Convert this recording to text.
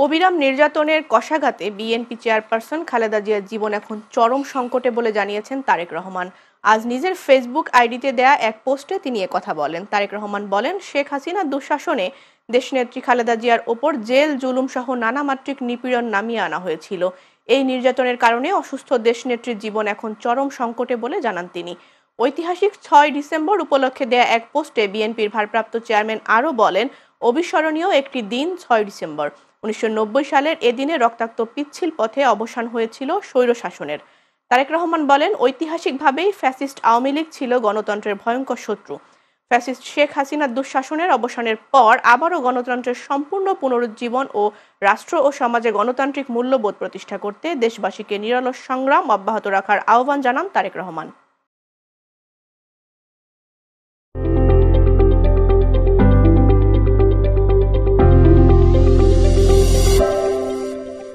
অবিরাম নির্যাতনের কষাঘাতে BNP chairperson Khaleda জিয়ার জীবন এখন চরম সংকটে বলে জানিয়েছেন তারেক রহমান। আজ নিজের ফেসবুক আইডিতে দেয়া এক পোস্টে তিনি কথা বলেন। তারেক রহমান বলেন, শেখ হাসিনার দুঃশাসনে দেশনেত্রী খালেদা জিয়ার ওপর জেল, জুলুম সহ নানামাত্রিক নিপীড়ন নামিয়ে আনা হয়েছিল। এই নির্যাতনের কারণে অসুস্থ দেশনেত্রীর জীবন এখন চরম সংকটে বলে জানান তিনি। ঐতিহাসিক ৬ ডিসেম্বর উপলক্ষে দেয়া এক পোস্টে বিএনপির ভারপ্রাপ্ত চেয়ারম্যান আরও বলেন, অবিস্মরণীয় একটি দিন ৬ ডিসেম্বর। ১৯৯০ সালের এদিনে রক্তাক্ত পিচ্ছিল পথে অবসান হয়েছিল স্বৈরশাসনের। তারেক রহমান বলেন, ঐতিহাসিকভাবেই ফ্যাসিস্ট আওয়ামী লীগ ছিল গণতন্ত্রের ভয়ঙ্কর শত্রু। ফ্যাসিস্ট শেখ হাসিনার দুঃশাসনের অবসানের পর আবারও গণতন্ত্রের সম্পূর্ণ পুনরুজ্জীবন ও রাষ্ট্র ও সমাজে গণতান্ত্রিক মূল্যবোধ প্রতিষ্ঠা করতে দেশবাসীকে নিরলস সংগ্রাম অব্যাহত রাখার আহ্বান জানান তারেক রহমান।